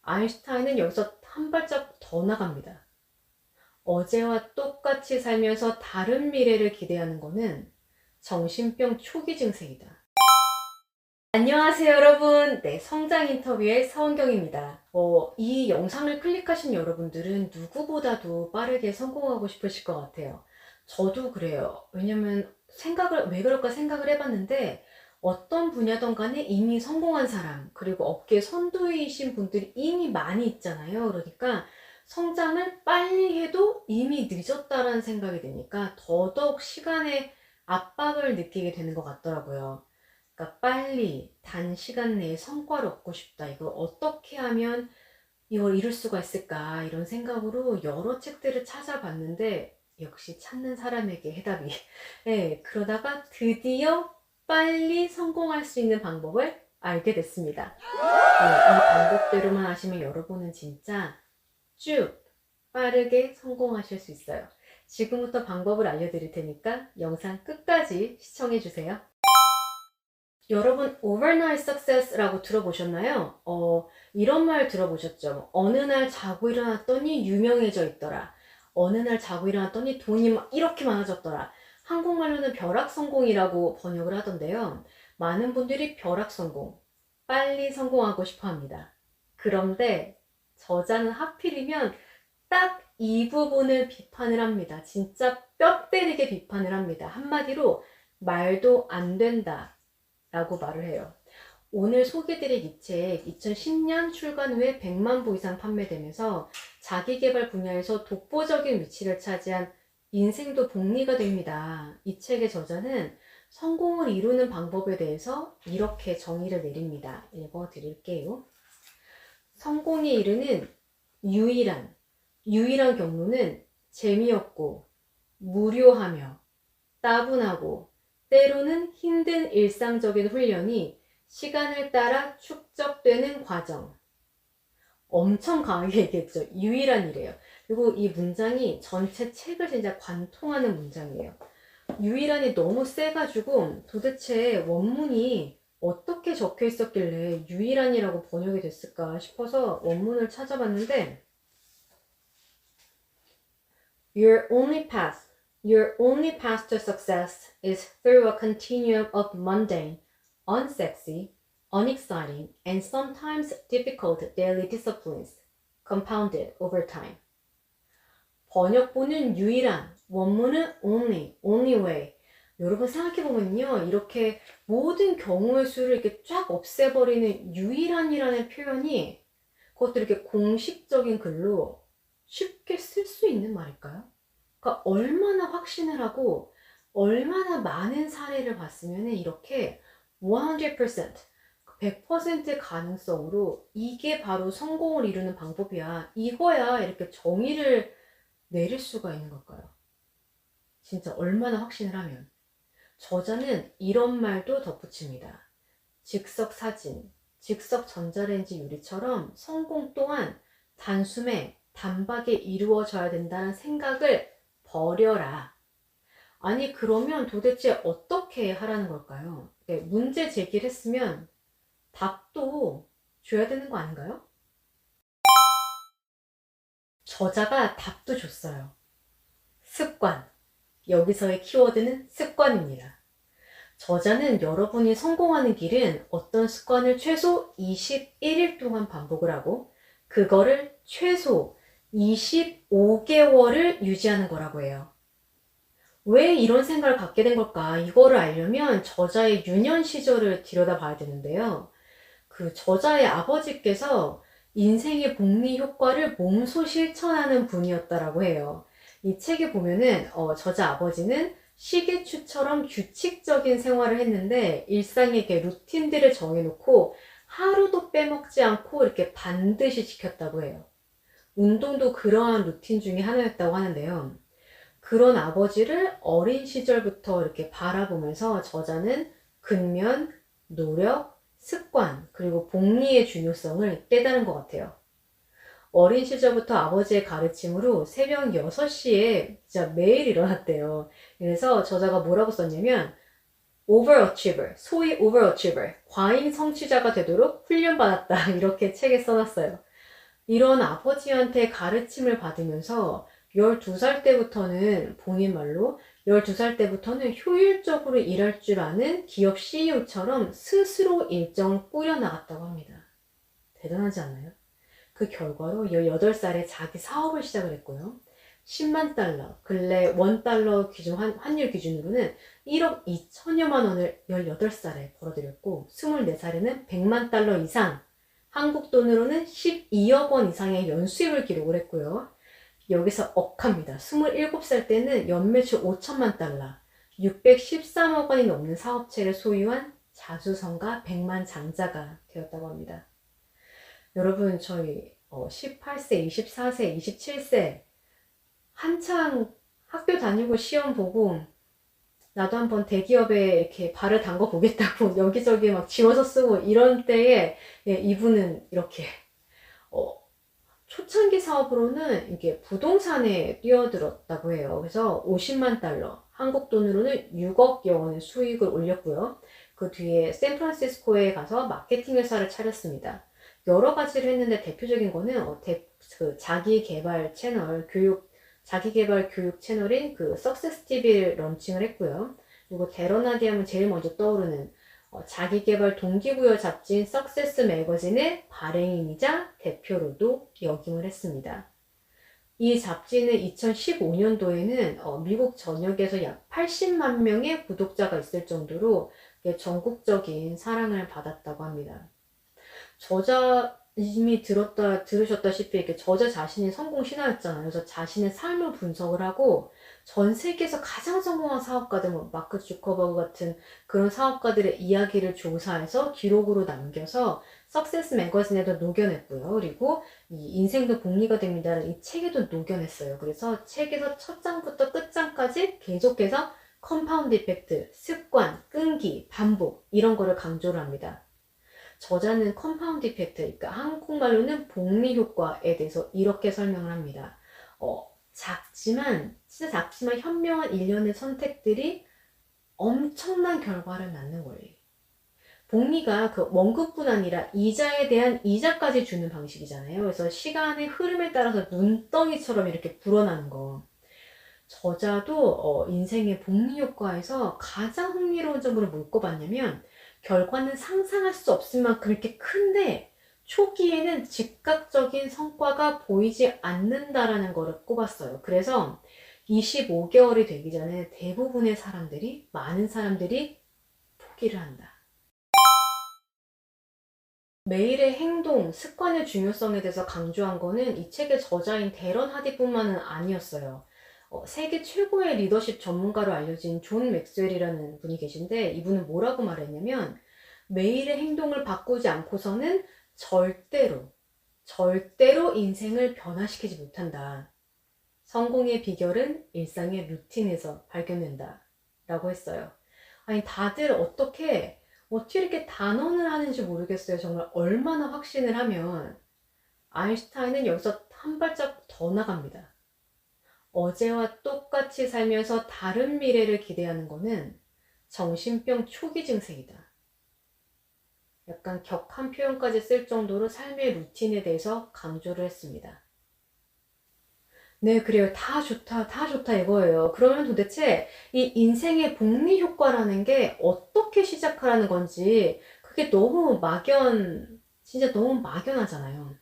아인슈타인은 여기서 한 발짝 더 나갑니다. 어제와 똑같이 살면서 다른 미래를 기대하는 것은 정신병 초기 증세이다. 안녕하세요 여러분. 네, 성장 인터뷰의 서은경입니다. 이 영상을 클릭하신 여러분들은 누구보다도 빠르게 성공하고 싶으실 것 같아요. 저도 그래요. 왜냐면 왜 그럴까 생각을 해봤는데 어떤 분야든 간에 이미 성공한 사람, 그리고 업계 선두이신 분들이 이미 많이 있잖아요. 그러니까 성장을 빨리 해도 이미 늦었다라는 생각이 드니까 더더욱 시간의 압박을 느끼게 되는 것 같더라고요. 그러니까 빨리 단시간 내에 성과를 얻고 싶다. 이걸 어떻게 하면 이걸 이룰 수가 있을까? 이런 생각으로 여러 책들을 찾아봤는데 역시 찾는 사람에게 해답이. 네, 그러다가 드디어 빨리 성공할 수 있는 방법을 알게 됐습니다. 네, 이 방법대로만 하시면 여러분은 진짜 쭉 빠르게 성공하실 수 있어요. 지금부터 방법을 알려드릴 테니까 영상 끝까지 시청해주세요. 여러분, overnight success라고 들어보셨나요? 이런 말 들어보셨죠? 어느 날 자고 일어났더니 유명해져 있더라. 어느 날 자고 일어났더니 돈이 막 이렇게 많아졌더라. 한국말로는 벼락성공이라고 번역을 하던데요. 많은 분들이 벼락성공, 빨리 성공하고 싶어 합니다. 그런데 저자는 하필이면 딱 이 부분을 비판을 합니다. 진짜 뼈 때리게 비판을 합니다. 한마디로 말도 안 된다 라고 말을 해요. 오늘 소개드릴 이 책 2010년 출간 후에 100만 부 이상 판매되면서 자기계발 분야에서 독보적인 위치를 차지한 인생도 복리가 됩니다. 이 책의 저자는 성공을 이루는 방법에 대해서 이렇게 정의를 내립니다. 읽어드릴게요. 성공에 이르는 유일한 경로는 재미없고 무료하며 따분하고 때로는 힘든 일상적인 훈련이 시간을 따라 축적되는 과정. 엄청 강하게 얘기했죠. 유일한이래요. 그리고 이 문장이 전체 책을 진짜 관통하는 문장이에요. 유일한이 너무 세가지고 도대체 원문이 어떻게 적혀 있었길래 유일한이라고 번역이 됐을까 싶어서 원문을 찾아봤는데 Your only path to success is through a continuum of mundane, unsexy, unexciting, and sometimes difficult daily disciplines, compounded over time. 번역본은 유일한, 원문은 only way. 여러분 생각해보면요. 이렇게 모든 경우의 수를 이렇게 쫙 없애버리는 유일한이라는 표현이 그것도 이렇게 공식적인 글로 쉽게 쓸 수 있는 말일까요? 그러니까 얼마나 확신을 하고 얼마나 많은 사례를 봤으면 이렇게 100% 가능성으로 이게 바로 성공을 이루는 방법이야. 이거야. 이렇게 정의를 내릴 수가 있는 걸까요? 진짜 얼마나 확신을 하면. 저자는 이런 말도 덧붙입니다. 즉석 사진, 즉석 전자레인지 요리처럼 성공 또한 단숨에 단박에 이루어져야 된다는 생각을 버려라. 아니 그러면 도대체 어떻게 하라는 걸까요? 문제 제기를 했으면 답도 줘야 되는 거 아닌가요? 저자가 답도 줬어요. 습관. 여기서의 키워드는 습관입니다. 저자는 여러분이 성공하는 길은 어떤 습관을 최소 21일 동안 반복을 하고 그거를 최소 25개월을 유지하는 거라고 해요. 왜 이런 생각을 갖게 된 걸까? 이거를 알려면 저자의 유년 시절을 들여다봐야 되는데요. 그 저자의 아버지께서 인생의 복리 효과를 몸소 실천하는 분이었다라고 해요. 이 책에 보면은 저자 아버지는 시계추처럼 규칙적인 생활을 했는데 일상에 이렇게 루틴들을 정해놓고 하루도 빼먹지 않고 이렇게 반드시 지켰다고 해요. 운동도 그러한 루틴 중에 하나였다고 하는데요. 그런 아버지를 어린 시절부터 이렇게 바라보면서 저자는 근면, 노력, 습관, 그리고 복리의 중요성을 깨달은 것 같아요. 어린 시절부터 아버지의 가르침으로 새벽 6시에 진짜 매일 일어났대요. 그래서 저자가 뭐라고 썼냐면 overachiever, 소위 overachiever, 과잉 성취자가 되도록 훈련받았다. 이렇게 책에 써놨어요. 이런 아버지한테 가르침을 받으면서 12살 때부터는 본인 말로 12살 때부터는 효율적으로 일할 줄 아는 기업 CEO처럼 스스로 일정을 꾸려나갔다고 합니다. 대단하지 않나요? 그 결과로 18살에 자기 사업을 시작을 했고요. 10만 달러, 근래 $1 기준, 환율 기준으로는 1억 2천여만 원을 18살에 벌어들였고, 24살에는 100만 달러 이상, 한국 돈으로는 12억 원 이상의 연수입을 기록을 했고요. 여기서 억합니다. 27살 때는 연매출 5천만 달러, 613억 원이 넘는 사업체를 소유한 자수성가 100만 장자가 되었다고 합니다. 여러분, 저희 18세, 24세, 27세 한창 학교 다니고 시험 보고 나도 한번 대기업에 이렇게 발을 담궈 보겠다고 여기저기 막 지워서 쓰고 이런 때에 이분은 이렇게 초창기 사업으로는 이게 부동산에 뛰어들었다고 해요. 그래서 50만 달러, 한국 돈으로는 6억여 원의 수익을 올렸고요. 그 뒤에 샌프란시스코에 가서 마케팅 회사를 차렸습니다. 여러 가지를 했는데 대표적인 거는 자기 개발 채널, 자기 개발 교육 채널인 그 석세스 TV를 런칭을 했고요. 그리고 데러나디 하면 제일 먼저 떠오르는 자기 개발 동기부여 잡지인 석세스 매거진의 발행인이자 대표로도 역임을 했습니다. 이 잡지는 2015년도에는 미국 전역에서 약 80만 명의 구독자가 있을 정도로 전국적인 사랑을 받았다고 합니다. 이미 들으셨다시피 이렇게 저자 자신이 성공 신화였잖아요. 그래서 자신의 삶을 분석을 하고 전 세계에서 가장 성공한 사업가들, 뭐 마크 주커버그 같은 그런 사업가들의 이야기를 조사해서 기록으로 남겨서 석세스 매거진에도 녹여냈고요. 그리고 이 인생도 복리가 됩니다라는 이 책에도 녹여냈어요. 그래서 책에서 첫 장부터 끝장까지 계속해서 컴파운드 이펙트, 습관, 끈기, 반복 이런 거를 강조를 합니다. 저자는 컴파운드 이펙트, 그러니까 한국말로는 복리 효과에 대해서 이렇게 설명을 합니다. 진짜 작지만 현명한 일련의 선택들이 엄청난 결과를 낳는 원리. 복리가 그 원금뿐 아니라 이자에 대한 이자까지 주는 방식이잖아요. 그래서 시간의 흐름에 따라서 눈덩이처럼 이렇게 불어나는 거. 저자도 인생의 복리 효과에서 가장 흥미로운 점으로 뭘 꼽았냐면 결과는 상상할 수 없을 만큼 이렇게 큰데 초기에는 즉각적인 성과가 보이지 않는다라는 거를 꼽았어요. 그래서 25개월이 되기 전에 대부분의 많은 사람들이 포기를 한다. 매일의 행동, 습관의 중요성에 대해서 강조한 거는 이 책의 저자인 데런 하디뿐만은 아니었어요. 세계 최고의 리더십 전문가로 알려진 존 맥스웰이라는 분이 계신데 이분은 뭐라고 말했냐면 매일의 행동을 바꾸지 않고서는 절대로 인생을 변화시키지 못한다. 성공의 비결은 일상의 루틴에서 발견된다. 라고 했어요. 아니 다들 어떻게 이렇게 단언을 하는지 모르겠어요. 정말 얼마나 확신을 하면 아인슈타인은 여기서 한 발짝 더 나갑니다. 어제와 똑같이 살면서 다른 미래를 기대하는 것은 정신병 초기 증세이다. 약간 격한 표현까지 쓸 정도로 삶의 루틴에 대해서 강조를 했습니다. 네, 그래요. 다 좋다 이거예요. 그러면 도대체 이 인생의 복리 효과라는 게 어떻게 시작하라는 건지 그게 진짜 너무 막연하잖아요.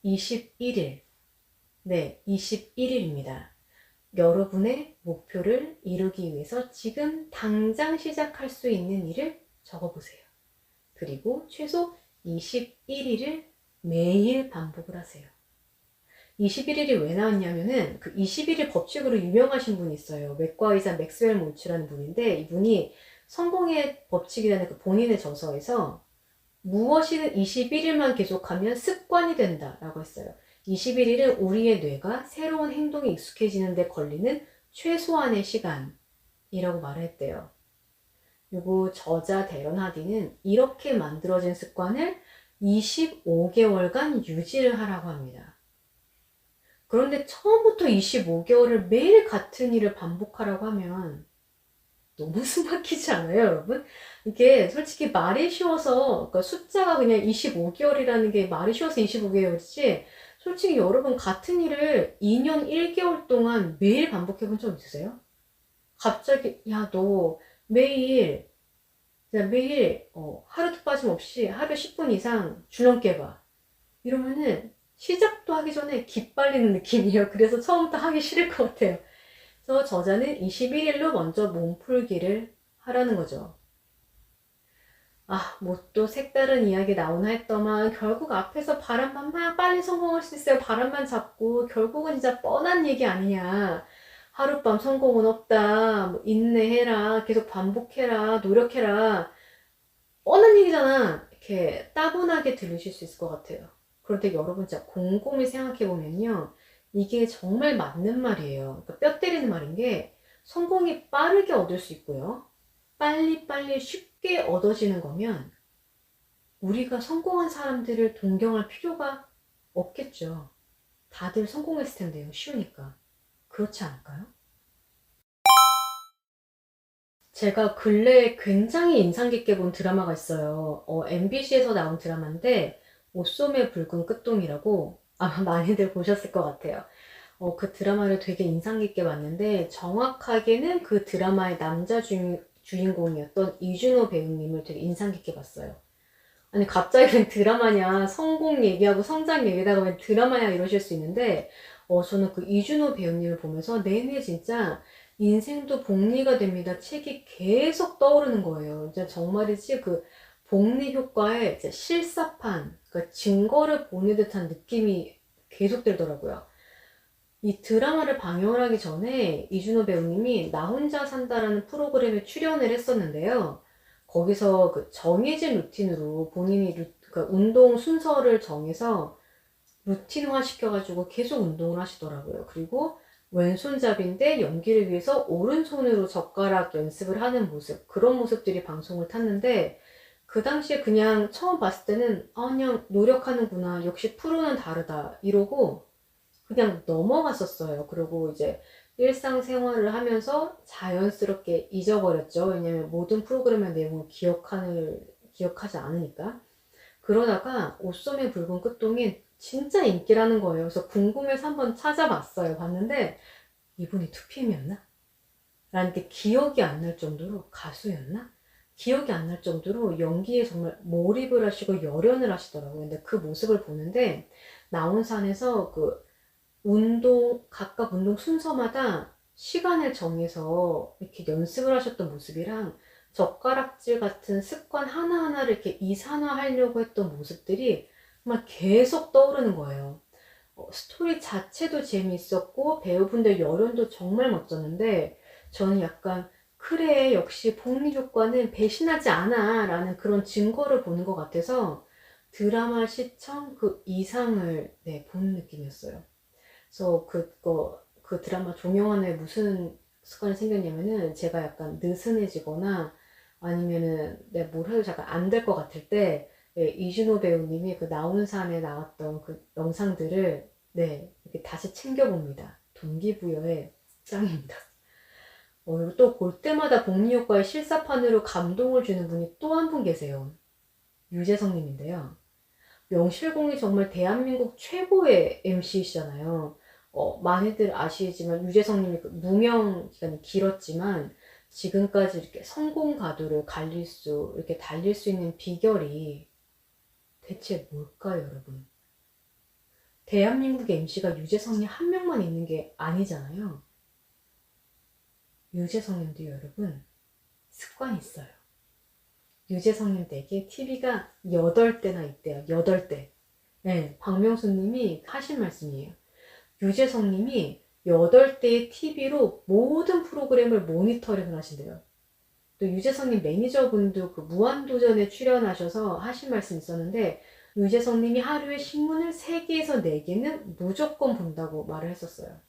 21일. 네, 21일입니다. 여러분의 목표를 이루기 위해서 지금 당장 시작할 수 있는 일을 적어보세요. 그리고 최소 21일을 매일 반복을 하세요. 21일이 왜 나왔냐면은 그 21일 법칙으로 유명하신 분이 있어요. 외과의사 맥스웰 몰츠라는 분인데 이분이 성공의 법칙이라는 그 본인의 저서에서 무엇이든 21일만 계속하면 습관이 된다라고 했어요. 21일은 우리의 뇌가 새로운 행동에 익숙해지는 데 걸리는 최소한의 시간이라고 말을 했대요. 그리고 저자 데런 하디는 이렇게 만들어진 습관을 25개월간 유지를 하라고 합니다. 그런데 처음부터 25개월을 매일 같은 일을 반복하라고 하면 너무 숨막히지 않아요, 여러분? 이게 솔직히 말이 쉬워서, 그러니까 숫자가 그냥 25개월이라는 게 말이 쉬워서 25개월이지, 솔직히 여러분 같은 일을 2년 1개월 동안 매일 반복해 본 적 있으세요? 갑자기, 야, 너 매일, 그냥 매일, 하루도 빠짐없이 하루에 10분 이상 줄넘기 해봐. 이러면은 시작도 하기 전에 기빨리는 느낌이에요. 그래서 처음부터 하기 싫을 것 같아요. 그래서 저자는 21일로 먼저 몸풀기를 하라는 거죠. 아, 뭐 또 색다른 이야기 나오나 했더만 결국 앞에서 바람만 막 빨리 성공할 수 있어요. 바람만 잡고 결국은 진짜 뻔한 얘기 아니냐. 하룻밤 성공은 없다. 뭐 인내해라. 계속 반복해라. 노력해라. 뻔한 얘기잖아. 이렇게 따분하게 들으실 수 있을 것 같아요. 그런데 여러분 진짜 곰곰이 생각해 보면요. 이게 정말 맞는 말이에요. 그러니까 뼈 때리는 말인 게 성공이 빠르게 얻을 수 있고요. 빨리빨리 쉽게 얻어지는 거면 우리가 성공한 사람들을 동경할 필요가 없겠죠. 다들 성공했을 텐데요. 쉬우니까. 그렇지 않을까요? 제가 근래에 굉장히 인상 깊게 본 드라마가 있어요. MBC에서 나온 드라마인데, 옷소매 붉은 끝동이라고 아마 많이들 보셨을 것 같아요. 그 드라마를 되게 인상 깊게 봤는데, 정확하게는 그 드라마의 남자 주인공이었던 이준호 배우님을 되게 인상 깊게 봤어요. 아니, 갑자기 웬 드라마냐, 성공 얘기하고 성장 얘기다가 웬 드라마냐 이러실 수 있는데, 저는 그 이준호 배우님을 보면서 내내 진짜 인생도 복리가 됩니다. 책이 계속 떠오르는 거예요. 이제 정말이지 그 복리 효과의 이제 실사판, 그러니까 증거를 보는 듯한 느낌이 계속 들더라고요. 이 드라마를 방영을 하기 전에 이준호 배우님이 나 혼자 산다라는 프로그램에 출연을 했었는데요. 거기서 그 정해진 루틴으로 본인이 그러니까 운동 순서를 정해서 루틴화 시켜가지고 계속 운동을 하시더라고요. 그리고 왼손잡이인데 연기를 위해서 오른손으로 젓가락 연습을 하는 모습, 그런 모습들이 방송을 탔는데 그 당시에 그냥 처음 봤을 때는 그냥 노력하는구나. 역시 프로는 다르다. 이러고 그냥 넘어갔었어요. 그리고 이제 일상생활을 하면서 자연스럽게 잊어버렸죠. 왜냐면 모든 프로그램의 내용을 기억하지 않으니까. 그러다가 옷소매 붉은 끝동이 진짜 인기라는 거예요. 그래서 궁금해서 한번 찾아봤어요. 봤는데 이분이 2PM이었나? 라는 게 기억이 안 날 정도로 가수였나? 기억이 안 날 정도로 연기에 정말 몰입을 하시고 열연을 하시더라고요. 근데 그 모습을 보는데 나온산에서 그 각각 운동 순서마다 시간을 정해서 이렇게 연습을 하셨던 모습이랑 젓가락질 같은 습관 하나하나를 이렇게 이산화하려고 했던 모습들이 정말 계속 떠오르는 거예요. 스토리 자체도 재미있었고 배우분들 열연도 정말 멋졌는데 저는 약간 그래 역시 복리효과는 배신하지 않아 라는 그런 증거를 보는 것 같아서 드라마 시청 그 이상을 본 느낌이었어요. 그래서 그 드라마 종영한 후에 무슨 습관이 생겼냐면은 제가 약간 느슨해지거나 아니면은 내가 뭘 해도 잠깐 안 될 것 같을 때 이준호 배우님이 그 나온 산에 나왔던 그 영상들을 이렇게 다시 챙겨봅니다. 동기부여에 짱입니다. 그리고 또 볼 때마다 복리효과의 실사판으로 감동을 주는 분이 또 한 분 계세요. 유재석님인데요. 명실공히 정말 대한민국 최고의 MC이시잖아요. 많이들 아시지만 유재석님이 그 무명 기간이 길었지만 지금까지 이렇게 성공 가도를 이렇게 달릴 수 있는 비결이 대체 뭘까요, 여러분? 대한민국 MC가 유재석님 한 명만 있는 게 아니잖아요. 유재석님도 여러분 습관이 있어요. 유재석님 댁에 TV가 8대나 있대요. 8대. 네, 박명수님이 하신 말씀이에요. 유재석님이 8대의 TV로 모든 프로그램을 모니터링을 하신대요. 또 유재석님 매니저분도 그 무한도전에 출연하셔서 하신 말씀 있었는데 유재석님이 하루에 신문을 3개에서 4개는 무조건 본다고 말을 했었어요.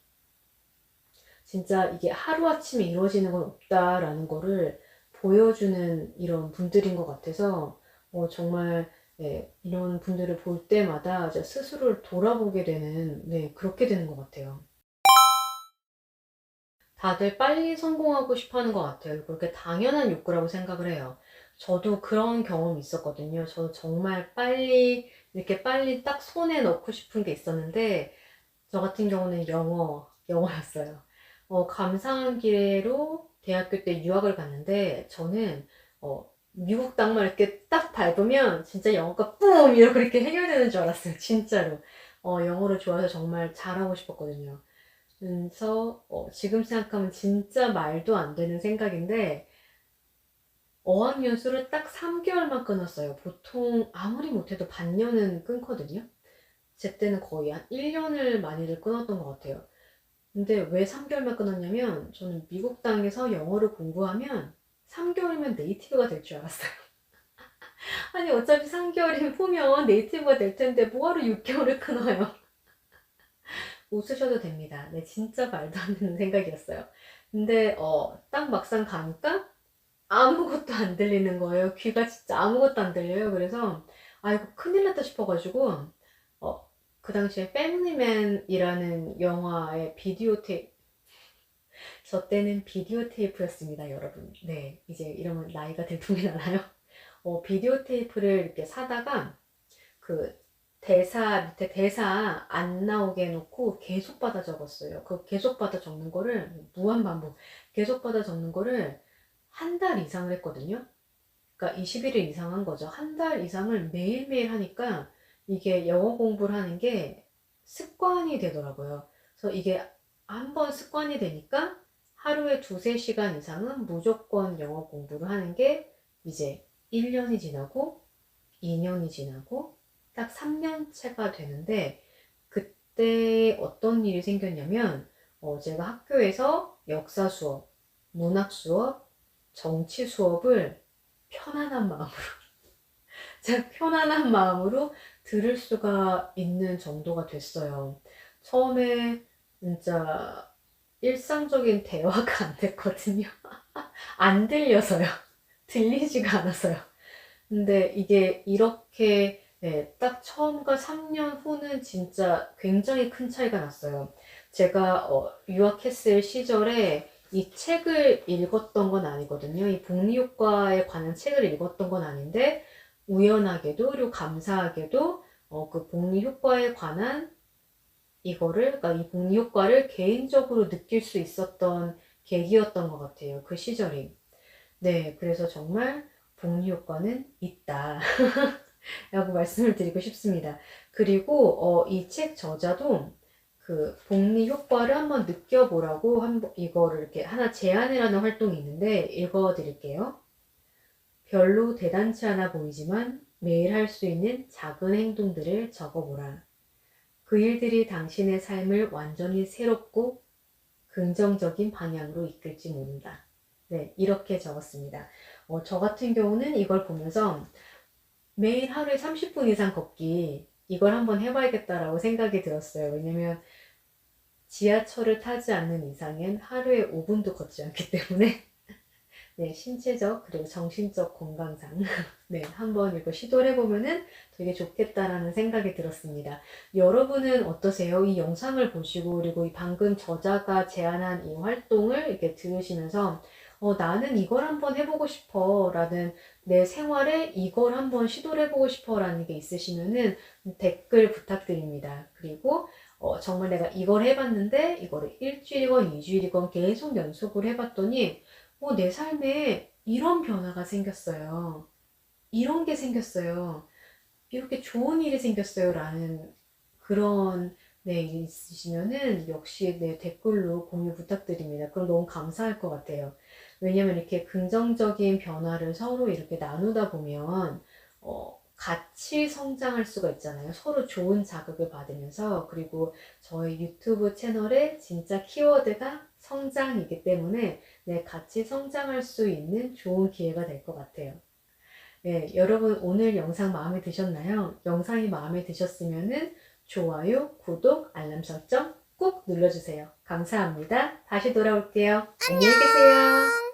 진짜 이게 하루아침에 이루어지는 건 없다라는 거를 보여주는 이런 분들인 것 같아서 정말 이런 분들을 볼 때마다 스스로를 돌아보게 되는 그렇게 되는 것 같아요. 다들 빨리 성공하고 싶어 하는 것 같아요. 그렇게 당연한 욕구라고 생각을 해요. 저도 그런 경험이 있었거든요. 저도 정말 빨리, 이렇게 빨리 딱 손에 넣고 싶은 게 있었는데, 저 같은 경우는 영어였어요. 감사한 기회로 대학교 때 유학을 갔는데, 저는, 미국 땅만 이렇게 딱 밟으면 진짜 영어가 뿜! 이렇게 이렇게 해결되는 줄 알았어요. 진짜로. 영어를 좋아해서 정말 잘하고 싶었거든요. 그래서, 지금 생각하면 진짜 말도 안 되는 생각인데, 어학연수를 딱 3개월만 끊었어요. 보통 아무리 못해도 반년은 끊거든요. 제 때는 거의 한 1년을 많이들 끊었던 것 같아요. 근데 왜 3개월만 끊었냐면 저는 미국 땅에서 영어를 공부하면 3개월이면 네이티브가 될 줄 알았어요. 아니 어차피 3개월이면 보면 네이티브가 될 텐데 뭐하러 6개월을 끊어요. 웃으셔도 됩니다. 네, 진짜 말도 안 되는 생각이었어요. 근데 딱 막상 가니까 아무것도 안 들리는 거예요. 귀가 진짜 아무것도 안 들려요. 그래서 이거 큰일 났다 싶어가지고 그 당시에 패밀리맨이라는 영화의 비디오 테이프, 저 때는 비디오 테이프였습니다, 여러분. 네, 이제 이러면 나이가 들통이 나나요? 비디오 테이프를 이렇게 사다가 그 밑에 대사 안 나오게 해놓고 계속 받아 적었어요. 그 계속 받아 적는 거를 무한 반복, 계속 받아 적는 거를 한 달 이상을 했거든요. 그러니까 21일 이상 한 거죠. 한 달 이상을 매일매일 하니까 이게 영어 공부를 하는 게 습관이 되더라고요. 그래서 이게 한번 습관이 되니까 하루에 두세 시간 이상은 무조건 영어 공부를 하는 게 이제 1년이 지나고 2년이 지나고 딱 3년째가 되는데 그때 어떤 일이 생겼냐면 제가 학교에서 역사 수업, 문학 수업, 정치 수업을 편안한 마음으로 제가 편안한 마음으로 들을 수가 있는 정도가 됐어요. 처음에 진짜 일상적인 대화가 안 됐거든요. 안 들려서요. 들리지가 않아서요. 근데 이게 이렇게 네, 딱 처음과 3년 후는 진짜 굉장히 큰 차이가 났어요. 제가 유학했을 시절에 이 책을 읽었던 건 아니거든요. 이 복리효과에 관한 책을 읽었던 건 아닌데 우연하게도 그리고 감사하게도 그 복리효과에 관한 그러니까 이 복리효과를 개인적으로 느낄 수 있었던 계기였던 것 같아요. 그 시절이. 네, 그래서 정말 복리효과는 있다. 라고 말씀을 드리고 싶습니다. 그리고 이 책 저자도 그 복리 효과를 한번 느껴보라고 이거를 이렇게 하나 제안이라는 활동이 있는데 읽어드릴게요. 별로 대단치 않아 보이지만 매일 할 수 있는 작은 행동들을 적어보라. 그 일들이 당신의 삶을 완전히 새롭고 긍정적인 방향으로 이끌지 모른다. 네, 이렇게 적었습니다. 저 같은 경우는 이걸 보면서 매일 하루에 30분 이상 걷기 이걸 한번 해봐야겠다라고 생각이 들었어요. 왜냐면 지하철을 타지 않는 이상엔 하루에 5분도 걷지 않기 때문에 네, 신체적 그리고 정신적 건강상 네, 한번 이거 시도를 해보면은 되게 좋겠다라는 생각이 들었습니다. 여러분은 어떠세요? 이 영상을 보시고 그리고 이 방금 저자가 제안한 이 활동을 이렇게 들으시면서 나는 이걸 한번 해보고 싶어 라는 내 생활에 이걸 한번 시도를 해보고 싶어 라는 게 있으시면은 댓글 부탁드립니다. 그리고 정말 내가 이걸 해봤는데 이거를 일주일이건 2주일이건 계속 연속을 해봤더니 내 삶에 이런 변화가 생겼어요. 이런 게 생겼어요. 이렇게 좋은 일이 생겼어요. 라는 그런 네, 일이 있으시면은 역시 네, 댓글로 공유 부탁드립니다. 그럼 너무 감사할 것 같아요. 왜냐면 이렇게 긍정적인 변화를 서로 이렇게 나누다 보면 같이 성장할 수가 있잖아요. 서로 좋은 자극을 받으면서 그리고 저희 유튜브 채널의 진짜 키워드가 성장이기 때문에 네, 같이 성장할 수 있는 좋은 기회가 될 것 같아요. 네, 여러분 오늘 영상 마음에 드셨나요? 영상이 마음에 드셨으면은 좋아요, 구독, 알람 설정 꼭 눌러주세요. 감사합니다. 다시 돌아올게요. 안녕히 계세요.